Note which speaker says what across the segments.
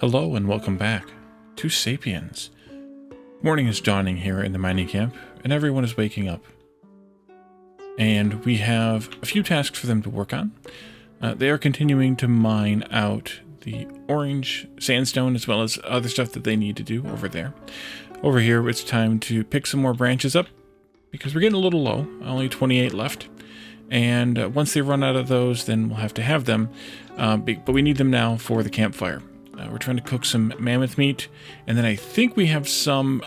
Speaker 1: Hello and welcome back to Sapiens. Morning is dawning here in the mining camp, and everyone is waking up. And we have a few tasks for them to work on. They are continuing to mine out the orange sandstone as well as other stuff that they need to do over there. Over here, it's time to pick some more branches up because we're getting a little low, only 28 left. And once they run out of those, then we'll have to have them. But we need them now for the campfire. We're trying to cook some mammoth meat, and then I think we have some,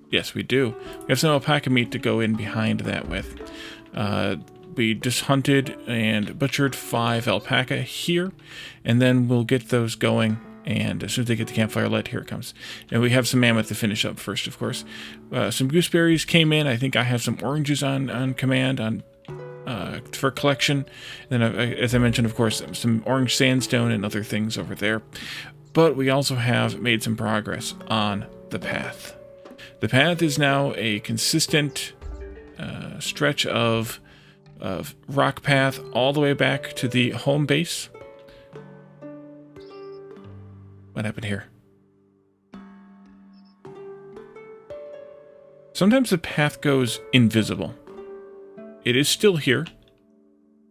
Speaker 1: yes we do, we have some alpaca meat to go in behind that with. We just hunted and butchered 5 alpaca here, and then we'll get those going, and as soon as they get the campfire lit, here it comes. And we have some mammoth to finish up first, of course. Some gooseberries came in. I think I have some oranges on command for collection. Then, as I mentioned, of course, some orange sandstone and other things over there. But we also have made some progress on the path. The path is now a consistent stretch of rock path all the way back to the home base. What happened here? Sometimes the path goes invisible. It is still here,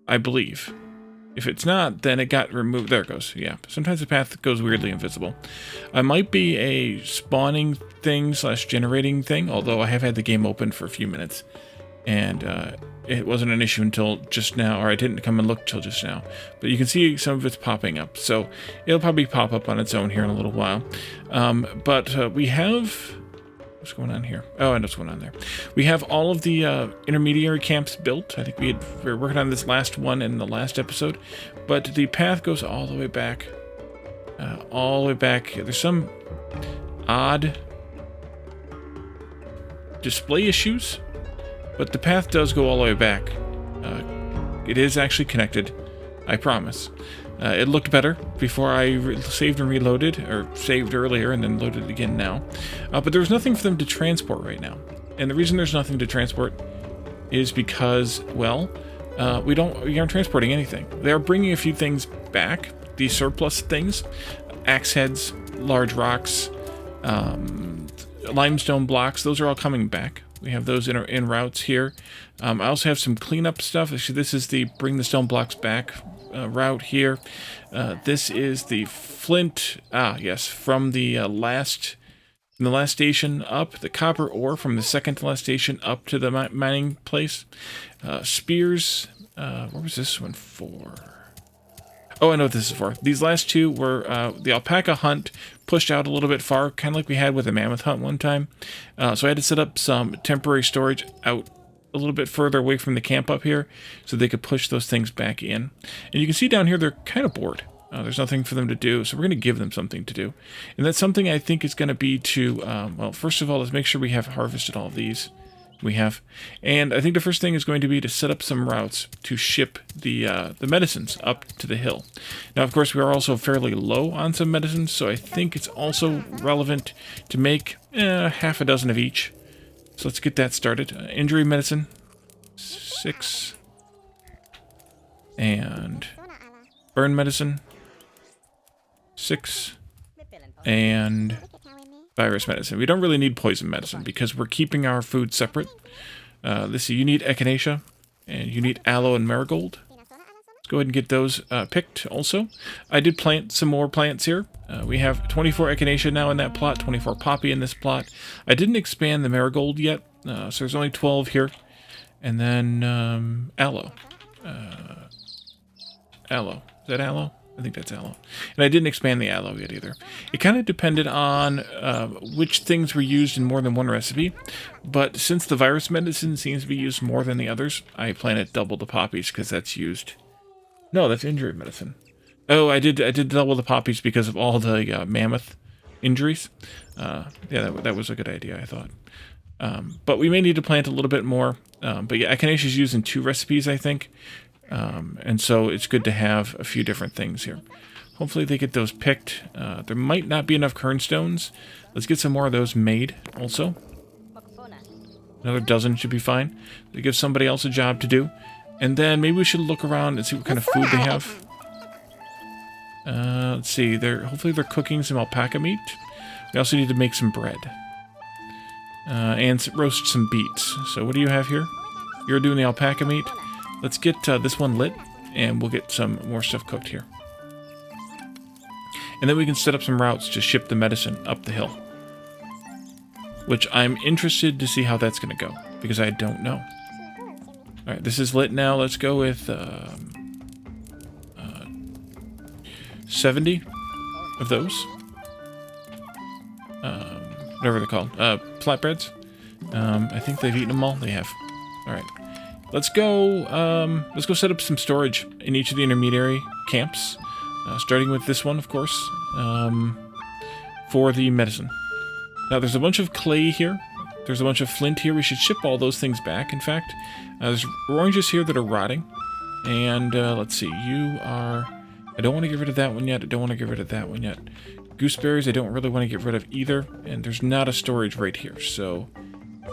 Speaker 1: I believe. If it's not, then it got removed. There it goes. Yeah. Sometimes the path goes weirdly invisible. It might be a spawning thing / generating thing, although I have had the game open for a few minutes. And it wasn't an issue until just now, or I didn't come and look till just now. But you can see some of it's popping up. So it'll probably pop up on its own here in a little while. But we have... What's going on here? Oh, I know what's going on there. We have all of the intermediary camps built. I think we were working on this last one in the last episode. But the path goes all the way back. All the way back. There's some odd display issues, but the path does go all the way back. It is actually connected, I promise. It looked better before I saved and reloaded, or saved earlier and then loaded again now. But there was nothing for them to transport right now. And the reason there's nothing to transport is because, well, we aren't transporting anything. They are bringing a few things back, these surplus things, axe heads, large rocks, limestone blocks, those are all coming back. We have those in routes here. I also have some cleanup stuff. Actually, this is the bring the stone blocks back route here. This is the flint. Yes, from the last station up, the copper ore from the second to last station up to the mining place. Spears. What was this one for? Oh, I know what this is for. These last two were the alpaca hunt pushed out a little bit far, kind of like we had with the mammoth hunt one time. So I had to set up some temporary storage out a little bit further away from the camp up here so they could push those things back in. And you can see down here they're kind of bored. There's nothing for them to do, so we're going to give them something to do. And that's something I think is going to be to, well, first of all, let's make sure we have harvested all of these. We have. And I think the first thing is going to be to set up some routes to ship the medicines up to the hill. Now, of course, we are also fairly low on some medicines, so I think it's also relevant to make half a dozen of each. So let's get that started. Injury medicine, 6. And burn medicine, 6. And virus medicine. We don't really need poison medicine because we're keeping our food separate. You need echinacea, and you need aloe and marigold. Let's go ahead and get those picked also. I did plant some more plants here. We have 24 echinacea now in that plot, 24 poppy in this plot. I didn't expand the marigold yet, so there's only 12 here. And then aloe. Aloe. Is that aloe? I think that's aloe. And I didn't expand the aloe yet either. It kind of depended on which things were used in more than one recipe. But since the virus medicine seems to be used more than the others, I planted double the poppies because that's used. No, that's injury medicine. Oh, I did double the poppies because of all the mammoth injuries. Yeah, that was a good idea, I thought. But we may need to plant a little bit more. But yeah, echinacea is used in 2 recipes, I think. And so it's good to have a few different things here. Hopefully they get those picked. There might not be enough kernstones. Let's get some more of those made also. Another dozen should be fine. To give somebody else a job to do. And then maybe we should look around and see what kind of food they have. Let's see. Hopefully they're cooking some alpaca meat. We also need to make some bread. And roast some beets. So what do you have here? You're doing the alpaca meat. Let's get this one lit, and we'll get some more stuff cooked here. And then we can set up some routes to ship the medicine up the hill. Which I'm interested to see how that's going to go, because I don't know. Alright, this is lit now. Let's go with 70 of those. Whatever they're called. Flatbreads. I think they've eaten them all. They have. Alright. Let's go set up some storage in each of the intermediary camps. Starting with this one, of course. For the medicine. Now, there's a bunch of clay here. There's a bunch of flint here. We should ship all those things back, in fact. There's oranges here that are rotting. And, let's see. You are... I don't want to get rid of that one yet. I don't want to get rid of that one yet. Gooseberries, I don't really want to get rid of either. And there's not a storage right here. So,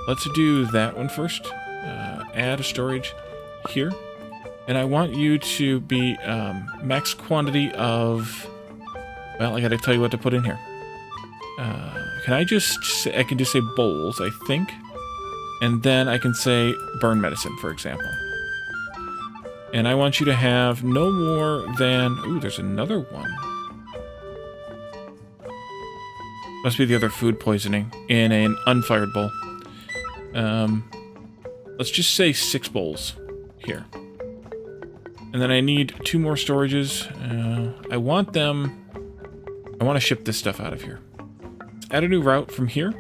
Speaker 1: let's do that one first. Add a storage here. And I want you to be max quantity of... Well, I gotta tell you what to put in here. Can I just say... I can just say bowls, I think. And then I can say burn medicine, for example. And I want you to have no more than... Ooh, there's another one. Must be the other food poisoning in an unfired bowl. Let's just say 6 bowls here. And then I need 2 more storages. I want to ship this stuff out of here. Let's add a new route from here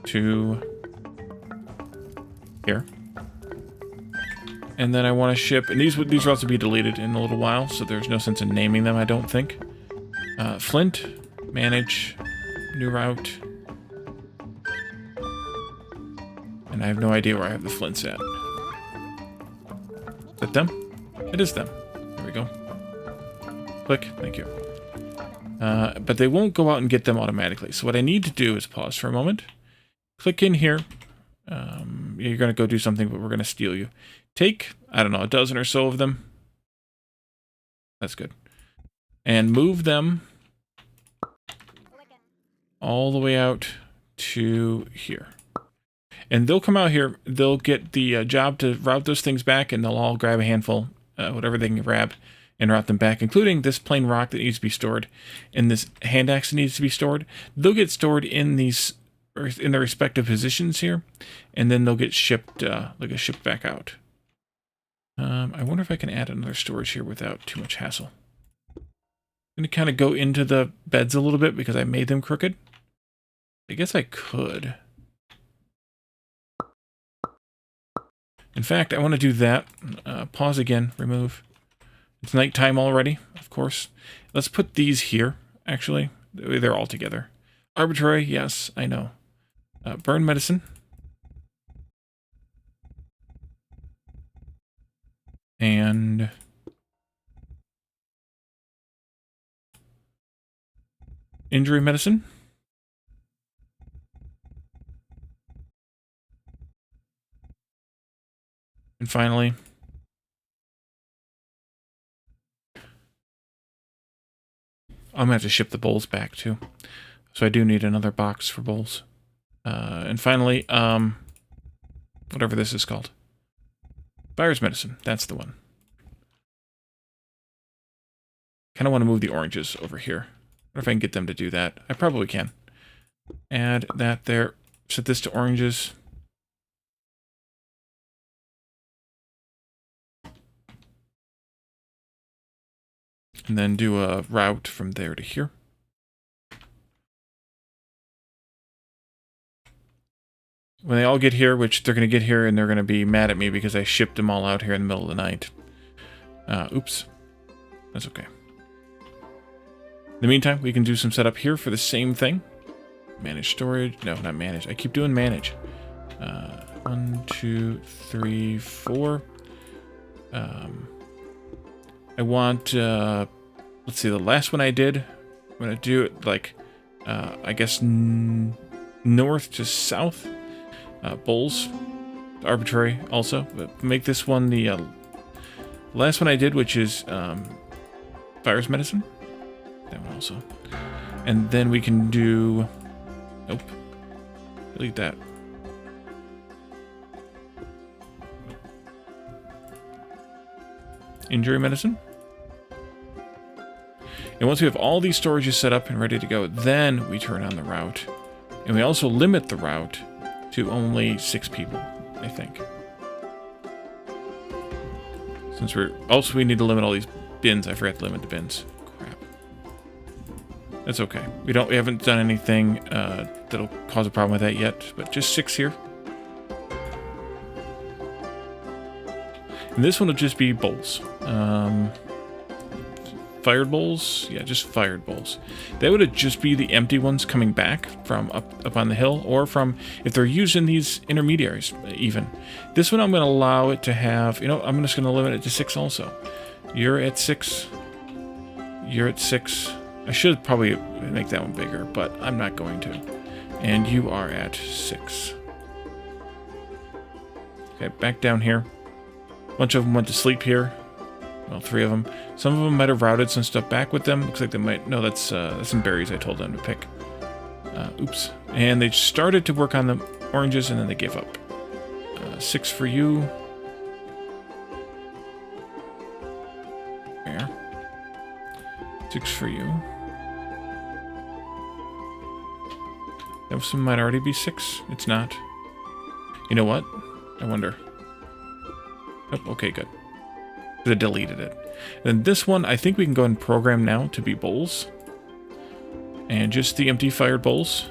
Speaker 1: to here. And then I want to ship, and these routes will be deleted in a little while, so there's no sense in naming them, I don't think. Flint, manage, new route. And I have no idea where I have the flints at. Is that them? It is them. There we go. Click. Thank you. But they won't go out and get them automatically. So what I need to do is pause for a moment. Click in here. You're going to go do something, but we're going to steal you. Take, I don't know, a dozen or so of them. That's good. And move them all the way out to here. And they'll come out here, they'll get the job to route those things back, and they'll all grab a handful, whatever they can grab, and route them back, including this plain rock that needs to be stored, and this hand axe that needs to be stored. They'll get stored in these, in their respective positions here, and then they'll get shipped, shipped back out. I wonder if I can add another storage here without too much hassle. I'm going to kind of go into the beds a little bit because I made them crooked. I guess I could. In fact, I want to do that. Pause again, remove. It's nighttime already, of course. Let's put these here, actually. They're all together. Arbitrary, yes, I know. Burn medicine. And... injury medicine. And finally, I'm going to have to ship the bowls back too. So I do need another box for bowls. And finally, whatever this is called. Virus medicine, that's the one. Kind of want to move the oranges over here. I wonder if I can get them to do that. I probably can. Add that there. Set this to oranges. And then do a route from there to here. When they all get here, which they're going to get here, and they're going to be mad at me because I shipped them all out here in the middle of the night. Oops. That's okay. In the meantime, we can do some setup here for the same thing. Manage storage. No, not manage. I keep doing manage. 1, 2, 3, 4. I want, let's see, the last one I did, I'm going to do it like, I guess, north to south. Bowls, arbitrary also, but make this one the last one I did, which is virus medicine. That one also. And then we can do... Nope. Delete that. Injury medicine. And once we have all these storages set up and ready to go, then we turn on the route. And we also limit the route to only 6 people, I think. Since we need to limit all these bins. I forgot to limit the bins. Crap. That's okay. We haven't done anything that'll cause a problem with that yet, but just 6 here. And this one will just be bowls. Fired bowls? Yeah, just fired bowls. That would just be the empty ones coming back from up on the hill, or from, if they're using these intermediaries, even. This one I'm going to allow it to have, I'm just going to limit it to 6 also. You're at 6. You're at 6. I should probably make that one bigger, but I'm not going to. And you are at 6. Okay, back down here. A bunch of them went to sleep here. Well, 3 of them. Some of them might have routed some stuff back with them. Looks like they might... No, that's some berries I told them to pick. Oops. And they started to work on the oranges, and then they gave up. 6 for you. There. 6 for you. That one might already be 6. It's not. You know what? I wonder. Oh, okay, good. I deleted it. And then this one, I think we can go ahead and program now to be bowls. And just the empty fired bowls.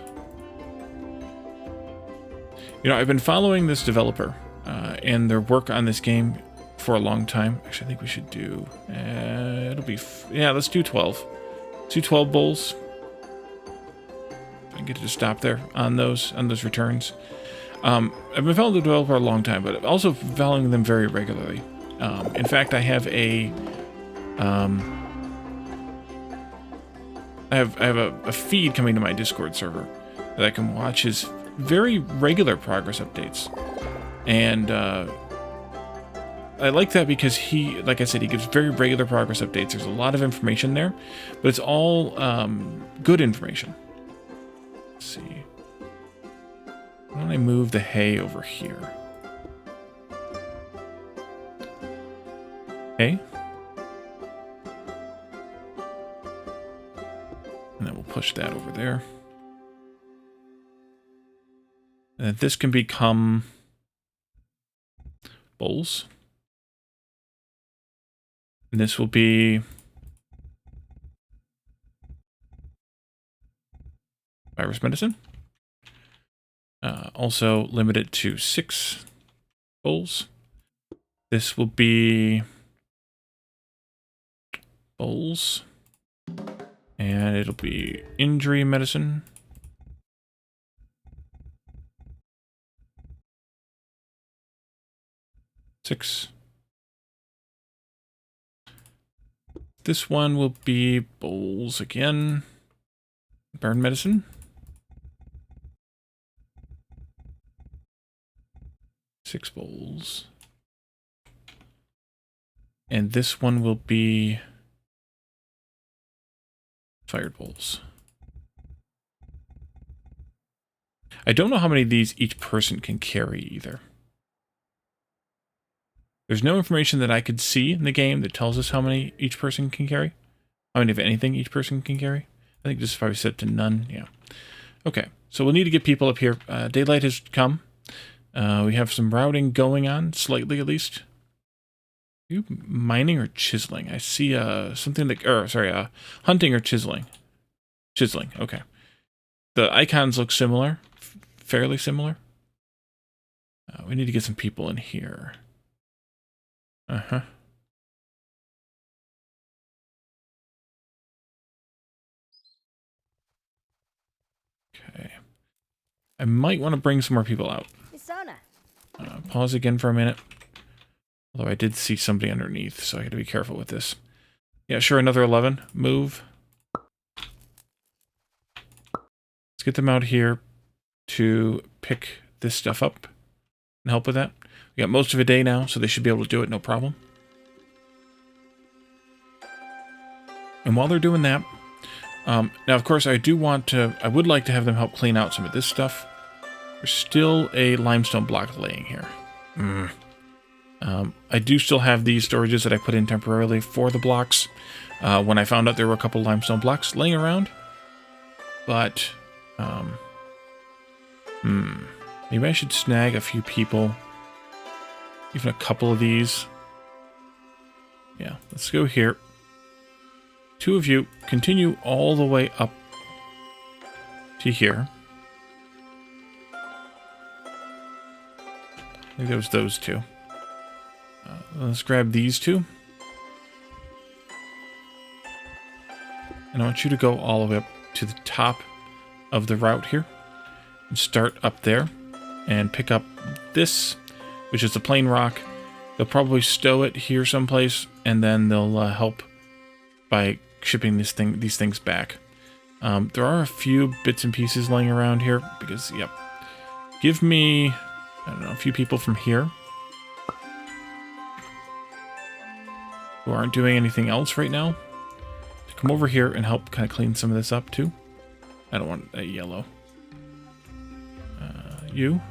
Speaker 1: I've been following this developer and their work on this game for a long time. Actually, I think we should do... it'll be... yeah, let's do 12. Let's do 12 bowls. If I can get it to stop there on those returns. I've been following the developer a long time, but also following them very regularly. In fact, I have a a feed coming to my Discord server that I can watch his very regular progress updates, and I like that because he, like I said, he gives very regular progress updates. There's a lot of information there, but it's all good information. Let's see. Why don't I move the hay over here? Okay. And then we'll push that over there. And this can become bowls. And this will be virus medicine. Also limited to 6 bowls. This will be bowls. And it'll be injury medicine. Six. This one will be bowls again. Burn medicine. 6 bowls. And this one will be fired bowls. I don't know how many of these each person can carry either. There's no information that I could see in the game that tells us how many each person can carry. How many, if anything, each person can carry. I think this is probably set to none. Yeah. Okay, so we'll need to get people up here. Daylight has come. We have some routing going on, slightly at least. Are you mining or chiseling? I see something like, hunting or chiseling. Chiseling, okay. The icons look similar, fairly similar. We need to get some people in here. Uh-huh. Okay. I might want to bring some more people out. Pause again for a minute. Although I did see somebody underneath, so I got to be careful with this. Yeah, sure, another 11. Move. Let's get them out here to pick this stuff up and help with that. We got most of a day now, so they should be able to do it, no problem. And while they're doing that, now of course I would like to have them help clean out some of this stuff. There's still a limestone block laying here. I do still have these storages that I put in temporarily for the blocks when I found out there were a couple limestone blocks laying around. But, maybe I should snag a few people, even a couple of these. Yeah, let's go here. 2 of you continue all the way up to here. I think there was those 2. Let's grab these 2. And I want you to go all the way up to the top of the route here. And start up there. And pick up this, which is the plain rock. They'll probably stow it here someplace. And then they'll help by shipping these things back. There are a few bits and pieces laying around here. Because, yep. Give me, I don't know, a few people from here. Who aren't doing anything else right now, to come over here and help kind of clean some of this up too. I don't want a yellow. You?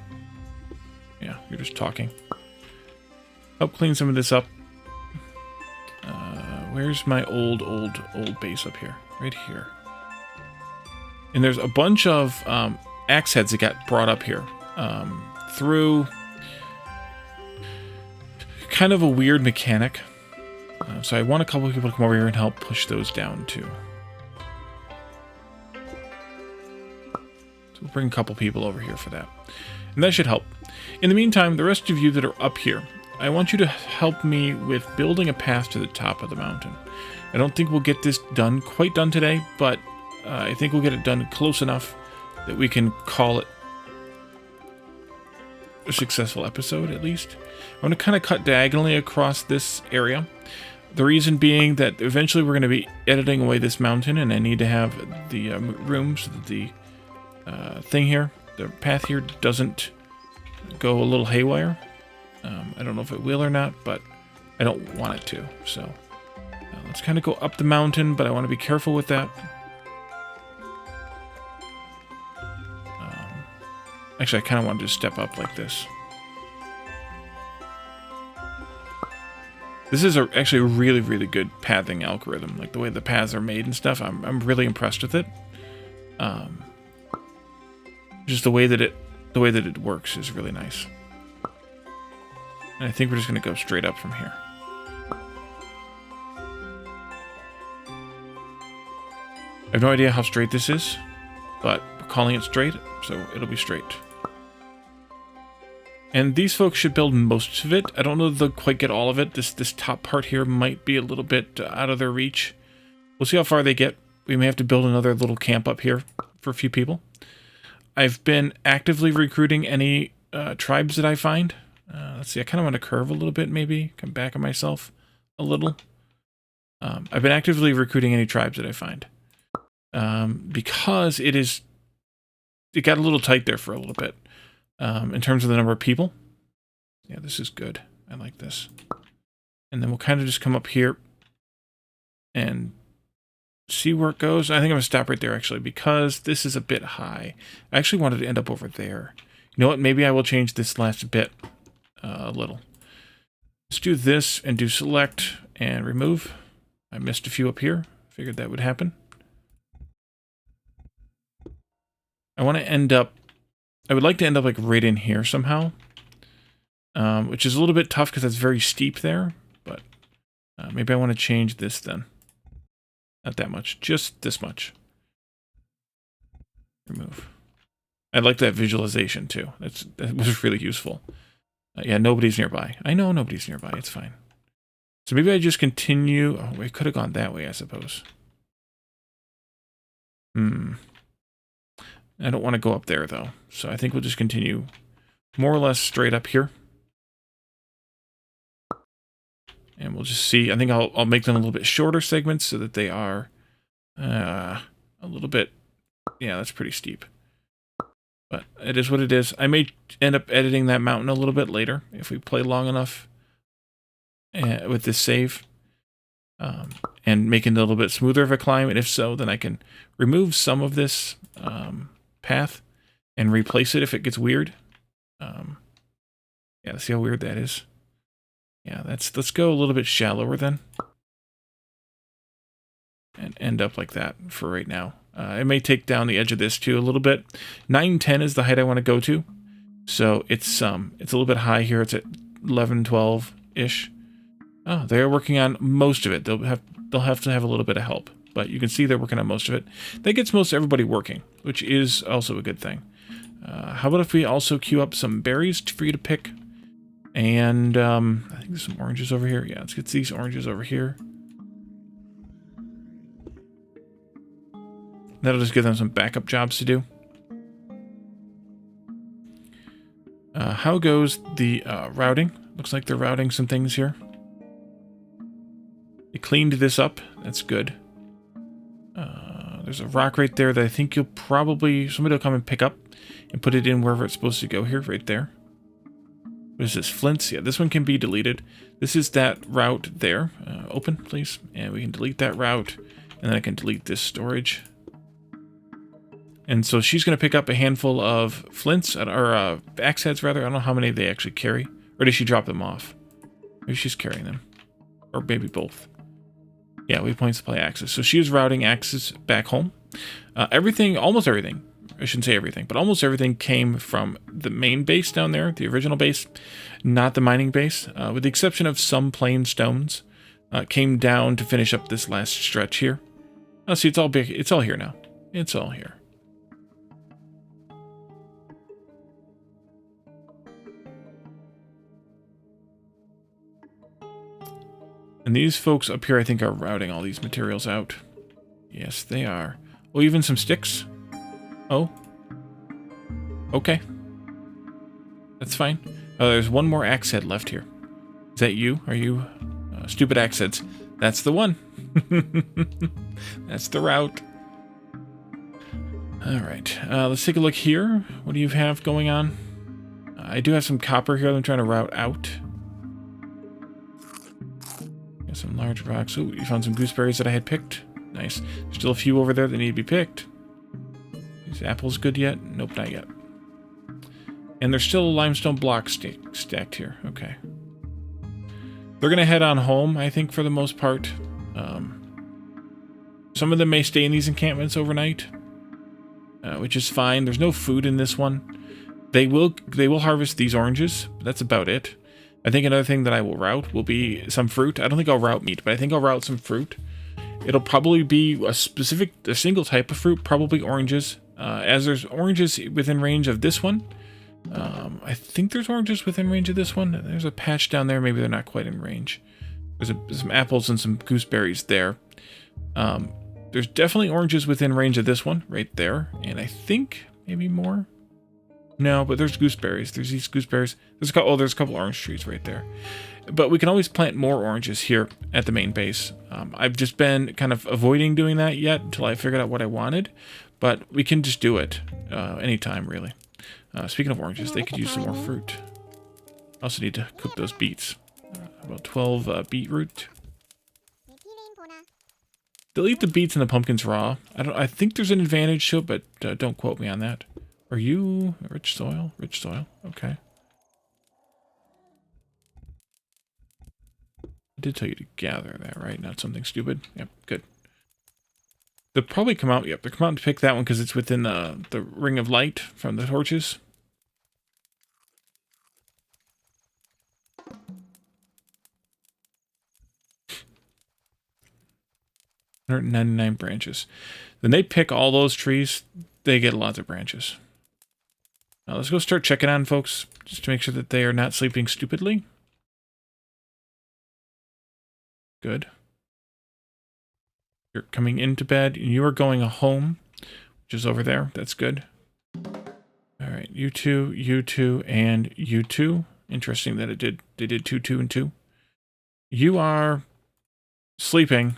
Speaker 1: Yeah, you're just talking. Help clean some of this up. Where's my old base up here? Right here. And there's a bunch of axe heads that got brought up here through kind of a weird mechanic. So I want a couple of people to come over here and help push those down too. So we'll bring a couple people over here for that. And that should help. In the meantime, the rest of you that are up here, I want you to help me with building a path to the top of the mountain. I don't think we'll get this quite done today, but I think we'll get it done close enough that we can call it a successful episode, at least. I'm going to kind of cut diagonally across this area. The reason being that eventually we're going to be editing away this mountain, and I need to have the room so that the thing here, the path here, doesn't go a little haywire. I don't know if it will or not, but I don't want it to. So let's kind of go up the mountain, but I want to be careful with that. Actually, I kind of wanted to step up like this. This is actually a really, really good pathing algorithm. Like the way the paths are made and stuff, I'm really impressed with it. Just the way that it works is really nice. And I think we're just going to go straight up from here. I have no idea how straight this is, but we're calling it straight, so it'll be straight. And these folks should build most of it. I don't know if they'll quite get all of it. This top part here might be a little bit out of their reach. We'll see how far they get. We may have to build another little camp up here for a few people. I've been actively recruiting any tribes that I find. Let's see, I kind of want to curve a little bit, maybe. Come back on myself a little. I've been actively recruiting any tribes that I find. Because it got a little tight there for a little bit. In terms of the number of people. Yeah, this is good. I like this. And then we'll kind of just come up here and see where it goes. I think I'm going to stop right there, actually, because this is a bit high. I actually wanted to end up over there. You know what? Maybe I will change this last bit a little. Let's do this and do select and remove. I missed a few up here. Figured that would happen. I want to end up... I would like to end up like right in here somehow, which is a little bit tough because it's very steep there, but maybe I want to change this then. Not that much, just this much. Remove. I like that visualization too. That was really useful. Yeah, nobody's nearby. I know nobody's nearby, it's fine. So maybe I just continue. Oh, we could have gone that way, I suppose. I don't want to go up there, though. So I think we'll just continue more or less straight up here. And we'll just see. I think I'll make them a little bit shorter segments so that they are a little bit... Yeah, that's pretty steep. But it is what it is. I may end up editing that mountain a little bit later if we play long enough with this save. and making it a little bit smoother of a climb? And if so, then I can remove some of this path and replace it if it gets weird. Yeah, see how weird that is? Yeah, let's go a little bit shallower then. And end up like that for right now. It may take down the edge of this too a little bit. 910 is the height I want to go to. So it's a little bit high here. It's at 11, 12-ish. Oh, they're working on most of it. They'll have to have a little bit of help. But you can see they're working on most of it. That gets most everybody working, which is also a good thing. How about if we also queue up some berries for you to pick? And I think there's some oranges over here. Yeah, let's get these oranges over here. That'll just give them some backup jobs to do. How goes the routing? Looks like they're routing some things here. They cleaned this up. That's good. There's a rock right there that I think somebody will come and pick up and put it in wherever it's supposed to go here, right there. What is this? Flints? Yeah, this one can be deleted. This is that route there. Open, please. And we can delete that route. And then I can delete this storage. And so she's going to pick up a handful of flints, or axe heads rather. I don't know how many they actually carry. Or does she drop them off? Maybe she's carrying them. Or maybe both. Yeah, we point supply axes. So she is routing axes back home. Almost everything. I shouldn't say everything, but almost everything came from the main base down there, the original base, not the mining base, with the exception of some plain stones. Came down to finish up this last stretch here. Oh, see, it's all big. It's all here now. It's all here. And these folks up here, I think, are routing all these materials out. Yes, they are. Oh, even some sticks? Oh. Okay. That's fine. Oh, there's one more axe head left here. Is that you? Are you stupid axe heads? That's the one. That's the route. All right. Let's take a look here. What do you have going on? I do have some copper here that I'm trying to route out. Got some large rocks. Oh, you found some gooseberries that I had picked. Nice. There's still a few over there that need to be picked. Is apples good yet? Nope, not yet. And there's still a limestone block stacked here. Okay. They're going to head on home, I think, for the most part. Some of them may stay in these encampments overnight, which is fine. There's no food in this one. They will harvest these oranges, but that's about it. I think another thing that I will route will be some fruit. I don't think I'll route meat, but I think I'll route some fruit. It'll probably be a single type of fruit, probably oranges. As there's oranges within range of this one. I think there's oranges within range of this one. There's a patch down there. Maybe they're not quite in range. There's some apples and some gooseberries there. There's definitely oranges within range of this one right there. And I think maybe more. No, but there's gooseberries. There's these gooseberries. There's a couple orange trees right there. But we can always plant more oranges here at the main base. I've just been kind of avoiding doing that yet until I figured out what I wanted. But we can just do it anytime, really. Speaking of oranges, they could use some more fruit. I also need to cook those beets. About 12 beetroot. They'll eat the beets and the pumpkins raw. I think there's an advantage to it, but don't quote me on that. Are you rich soil? Rich soil. Okay. I did tell you to gather that, right? Not something stupid. Yep, good. They'll probably come out. Yep, they'll come out to pick that one because it's within the ring of light from the torches. $199 branches. Then they pick all those trees. They get lots of branches. Now let's go start checking on folks, just to make sure that they are not sleeping stupidly. Good. You're coming into bed, and you are going home, which is over there. That's good. All right, you two, and you two. Interesting that they did 2, 2, and 2. You are sleeping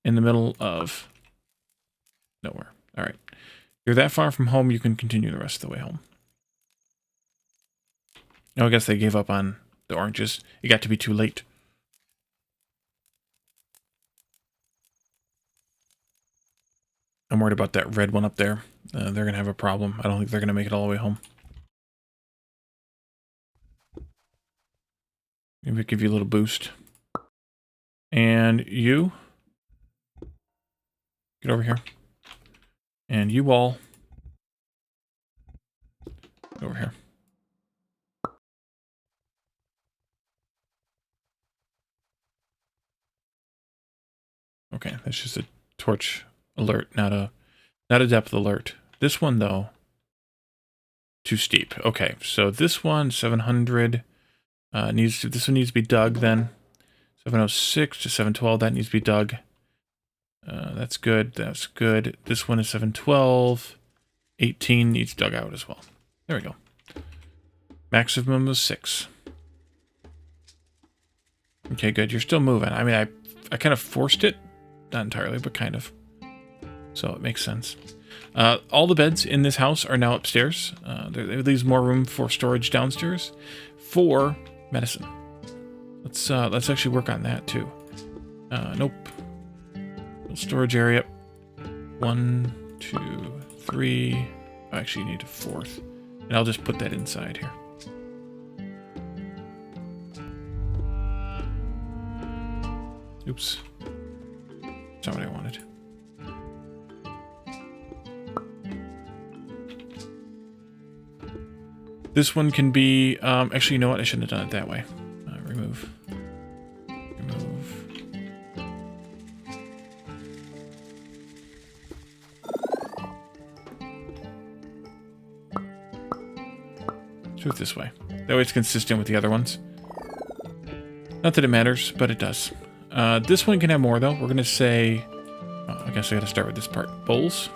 Speaker 1: in the middle of nowhere. All right. You're that far from home, you can continue the rest of the way home. Oh, I guess they gave up on the oranges. It got to be too late. I'm worried about that red one up there. They're going to have a problem. I don't think they're going to make it all the way home. Maybe give you a little boost. And you. Get over here. And you all. Over here. Okay, that's just a torch alert, not a depth alert. This one though, too steep. Okay, so this one 700 this one needs to be dug then. 706 to 712, that needs to be dug. That's good. That's good. This one is 712. 18 needs dug out as well. There we go. Maximum was 6. Okay, good. You're still moving. I mean, I kind of forced it. Not entirely, but kind of. So it makes sense. All the beds in this house are now upstairs. There leaves more room for storage downstairs for medicine. Let's actually work on that too. Nope. Little storage area. 1, 2, 3. Oh, actually, you need a 4th. And I'll just put that inside here. Oops. That's not what I wanted. This one can be... actually, you know what? I shouldn't have done it that way. Remove. Remove. Do it this way. That way it's consistent with the other ones. Not that it matters, but it does. This one can have more, though. We're going to say... Oh, I guess I got to start with this part. Bowls.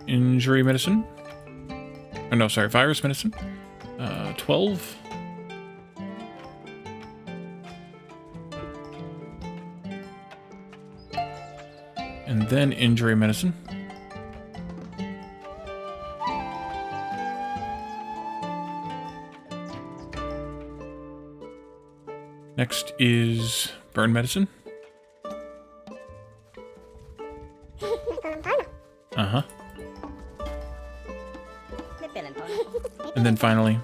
Speaker 1: Injury medicine. Oh, no, sorry. Virus medicine. 12. And then injury medicine. Next is burn medicine. Uh-huh. And then finally,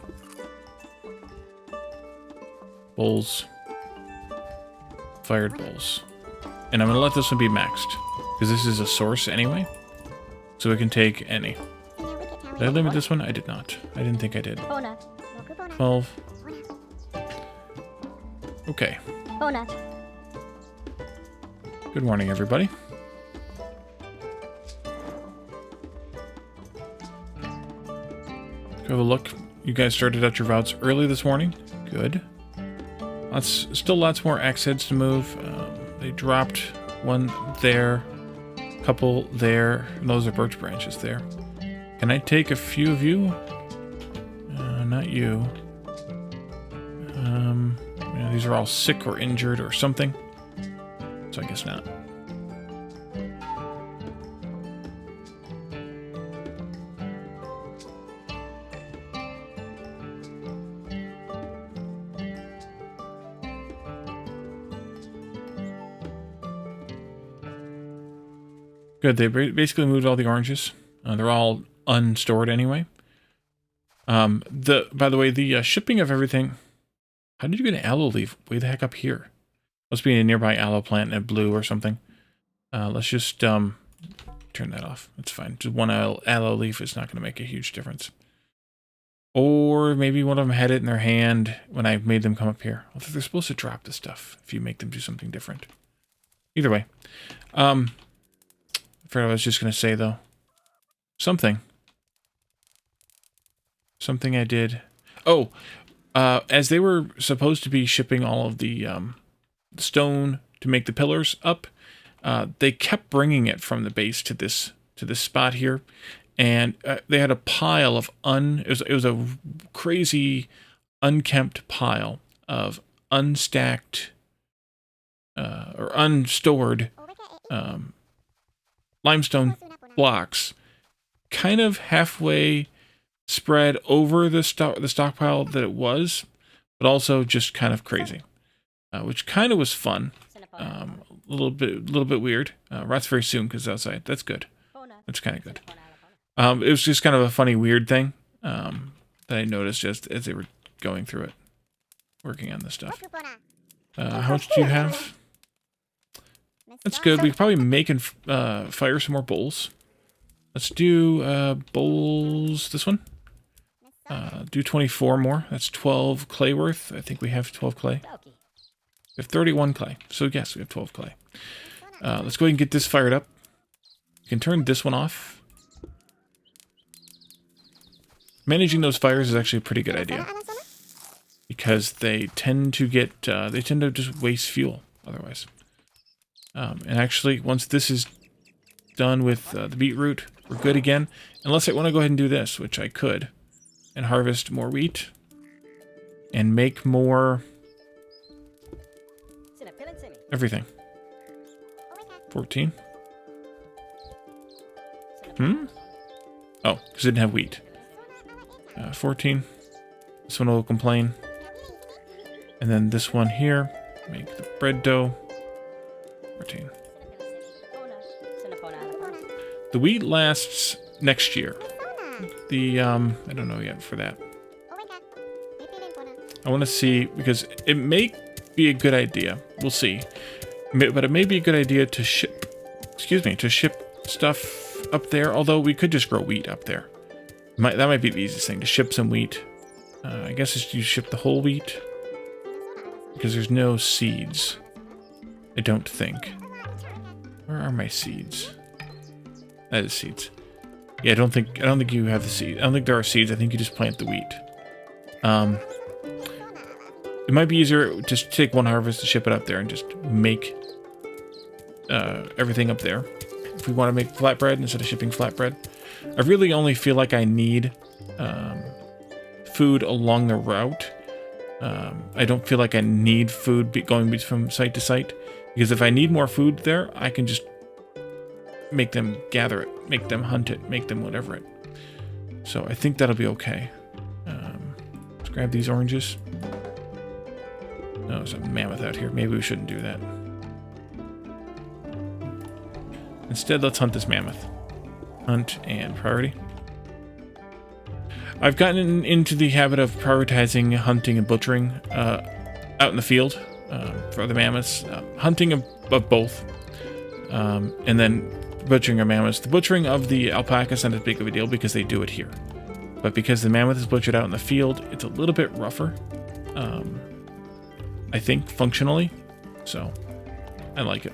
Speaker 1: bowls. Fired bowls. And I'm going to let this one be maxed, because this is a source anyway. So it can take any. Did I limit this one? I did not. I didn't think I did. 12. Okay. Good morning, everybody. Go have a look. You guys started out your routes early this morning. Good. Still lots more axe heads to move. They dropped one there, a couple there. And those are birch branches there. Can I take a few of you? Not you. These are all sick or injured or something. So I guess not. Good, they basically moved all the oranges. They're all unstored anyway. By the way, the shipping of everything... How did you get an aloe leaf way the heck up here? Must be in a nearby aloe plant in blue or something. Let's just turn that off. It's fine. Just one aloe leaf is not going to make a huge difference. Or maybe one of them had it in their hand when I made them come up here. I think they're supposed to drop this stuff if you make them do something different. Either way. I forgot what I was just going to say, though. Something I did. Oh, as they were supposed to be shipping all of the stone to make the pillars up, they kept bringing it from the base to this spot here, and they had a pile of it was a crazy unkempt pile of unstacked or unstored limestone blocks, kind of halfway spread over the stockpile that it was, but also just kind of crazy, which kind of was fun. A little bit weird. Rots very soon because it's outside. That's good. That's kind of good. It was just kind of a funny, weird thing that I noticed just as they were going through it, working on this stuff. How much do you have? That's good. We could probably make and fire some more bowls. Let's do bowls. This one. Do 24 more. That's 12 clay worth. I think we have 12 clay. We have 31 clay. So yes, we have 12 clay. Let's go ahead and get this fired up. You can turn this one off. Managing those fires is actually a pretty good idea, because they tend to just waste fuel otherwise. And actually, once this is done with the beetroot, we're good again. Unless I want to go ahead and do this, which I could, and harvest more wheat and make more everything. 14. Oh, because it didn't have wheat. 14. This one will complain. And then this one here, make the bread dough. 14. The wheat lasts next year. The, I don't know yet for that. I want to see, because it may be a good idea. We'll see. But it may be a good idea to ship stuff up there, although we could just grow wheat up there. That might be the easiest thing, to ship some wheat. I guess you ship the whole wheat, because there's no seeds. I don't think. Where are my seeds? That is seeds. Yeah, I don't think you have the seeds. I don't think there are seeds. I think you just plant the wheat. It might be easier just to take one harvest to ship it up there and just make everything up there. If we want to make flatbread instead of shipping flatbread. I really only feel like I need food along the route. I don't feel like I need food going from site to site. Because if I need more food there, I can just make them gather it, make them hunt it, make them whatever it. So I think that'll be okay. Let's grab these oranges. Oh, there's a mammoth out here. Maybe we shouldn't do that. Instead, let's hunt this mammoth. Hunt and priority. I've gotten into the habit of prioritizing hunting and butchering out in the field for the mammoths. Hunting of both. And then butchering of mammoths. The butchering of the alpaca is not as big of a deal because they do it here. But because the mammoth is butchered out in the field, it's a little bit rougher. I think, functionally. So, I like it.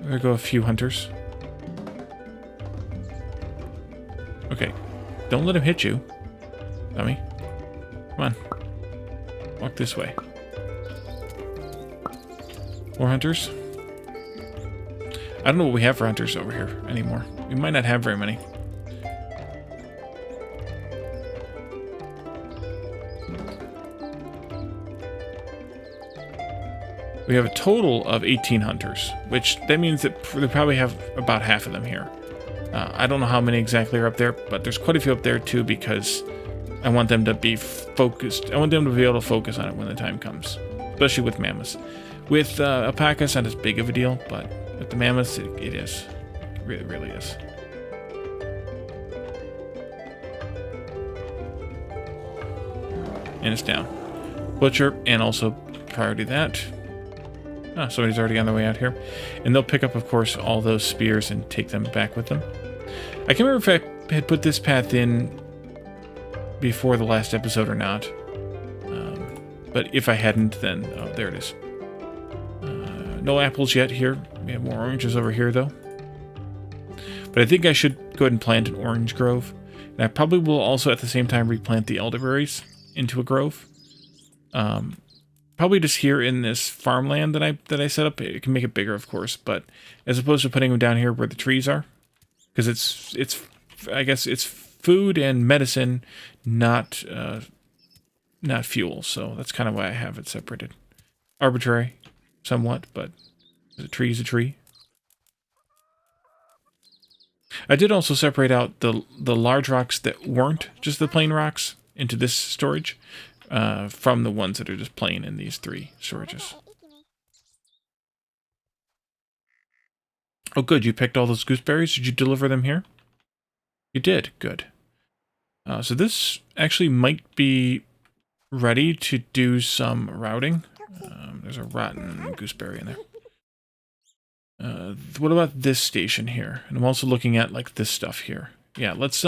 Speaker 1: There go a few hunters. Okay. Don't let him hit you, dummy. Come on. Walk this way. More hunters. I don't know what we have for hunters over here anymore. We might not have very many. We have a total of 18 hunters, which that means that they probably have about half of them here. I don't know how many exactly are up there, but there's quite a few up there too because I want them to be focused. I want them to be able to focus on it when the time comes, especially with mammoths. With alpaca, it's not as big of a deal, but with the mammoths, it is. It really, really is. And it's down. Butcher, and also priority that. Ah, somebody's already on their way out here. And they'll pick up, of course, all those spears and take them back with them. I can't remember if I had put this path in before the last episode or not. But if I hadn't, then... Oh, there it is. No apples yet here. We have more oranges over here, though. But I think I should go ahead and plant an orange grove. And I probably will also, at the same time, replant the elderberries into a grove. Probably just here in this farmland that I set up. It can make it bigger, of course, but as opposed to putting them down here where the trees are, because it's I guess it's food and medicine, not fuel. So that's kind of why I have it separated. Arbitrary, somewhat, but a tree is a tree. I did also separate out the large rocks that weren't just the plain rocks into this storage from the ones that are just plain in these 3 storages. Oh, good. You picked all those gooseberries. Did you deliver them here? You did. Good. So this actually might be ready to do some routing. There's a rotten gooseberry in there. What about this station here? And I'm also looking at like this stuff here. Yeah, let's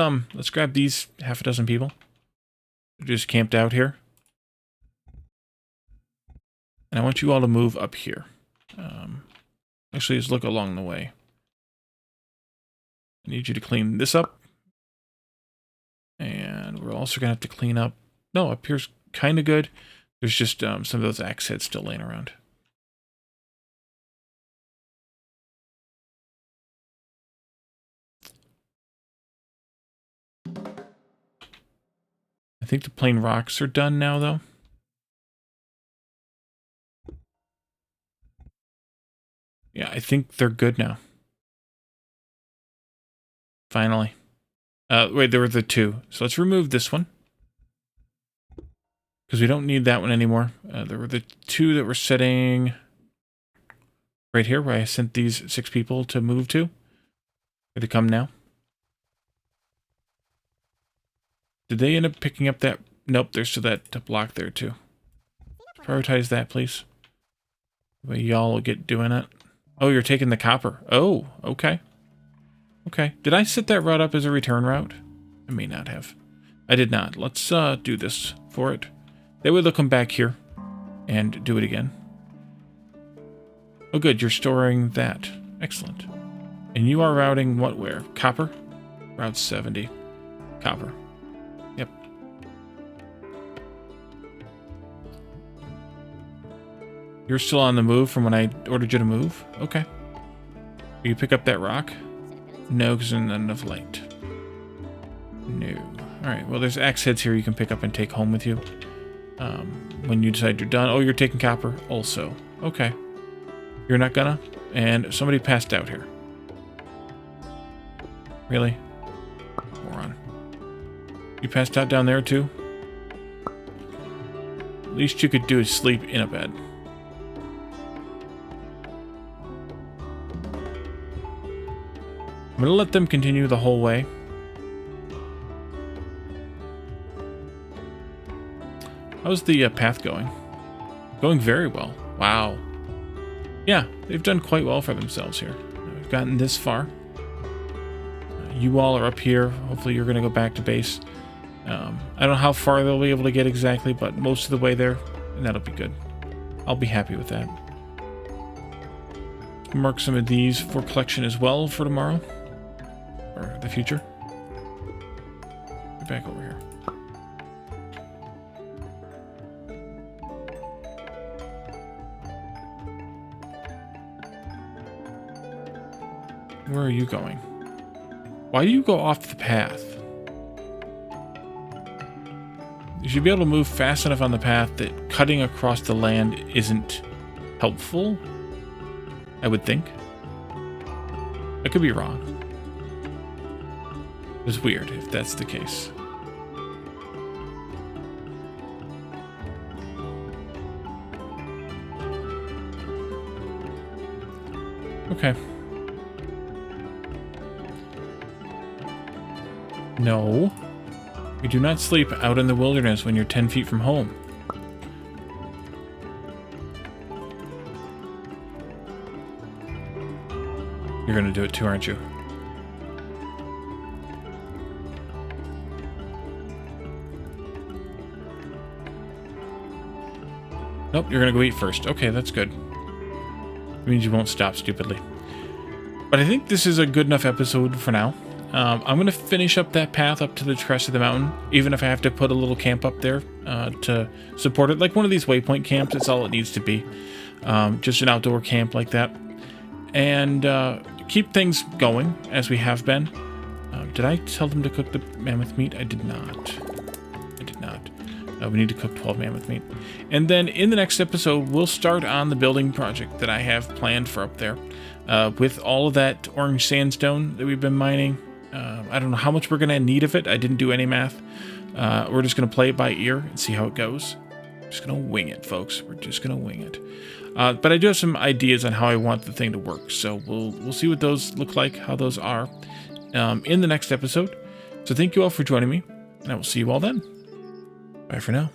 Speaker 1: grab these half a dozen people. They're just camped out here. And I want you all to move up here. Actually, just look along the way. I need you to clean this up. And we're also going to have to clean up... No, up here's kind of good. There's just some of those axe heads still laying around. I think the plain rocks are done now, though. Yeah, I think they're good now. Finally. Wait, there were the 2. So let's remove this one. Because we don't need that one anymore. There were the 2 that were sitting right here where I sent these 6 people to move to. Here they come now. Did they end up picking up that? Nope, there's still that block there too. Prioritize that, please. But y'all will get doing it. Oh, you're taking the copper. Oh, okay. Okay. Did I set that route up as a return route? I may not have. I did not. Let's do this for it. That way they'll come back here and do it again. Oh, good. You're storing that. Excellent. And you are routing what where? Copper? Route 70. Copper. Yep. You're still on the move from when I ordered you to move? Okay. Will you pick up that rock? No, because there's not enough light. No. Alright, well there's axe heads here you can pick up and take home with you. When you decide you're done. Oh, you're taking copper also. Okay. You're not gonna? And somebody passed out here. Really? Moron. You passed out down there too? Least you could do is sleep in a bed. I'm gonna let them continue the whole way. How's the path going? Going very well. Wow. Yeah, they've done quite well for themselves here. We've gotten this far. You all are up here. Hopefully you're going to go back to base. I don't know how far they'll be able to get exactly, but most of the way there, and that'll be good. I'll be happy with that. Mark some of these for collection as well for tomorrow. Or the future. Get back over here. Where are you going? Why do you go off the path? You should be able to move fast enough on the path that cutting across the land isn't helpful, I would think. I could be wrong. It's weird if that's the case. Okay. No. You do not sleep out in the wilderness when you're 10 feet from home. You're gonna do it too, aren't you? Nope, you're gonna go eat first. Okay, that's good. It means you won't stop stupidly. But I think this is a good enough episode for now. I'm going to finish up that path up to the crest of the mountain, even if I have to put a little camp up there to support it. Like one of these waypoint camps, that's all it needs to be. Just an outdoor camp like that. And keep things going, as we have been. Did I tell them to cook the mammoth meat? I did not. I did not. We need to cook 12 mammoth meat. And then in the next episode, we'll start on the building project that I have planned for up there. With all of that orange sandstone that we've been mining. I don't know how much we're going to need of it. I didn't do any math. We're just going to play it by ear and see how it goes. Just going to wing it, folks. We're just going to wing it. But I do have some ideas on how I want the thing to work. So we'll see what those look like, how those are in the next episode. So thank you all for joining me, and I will see you all then. Bye for now.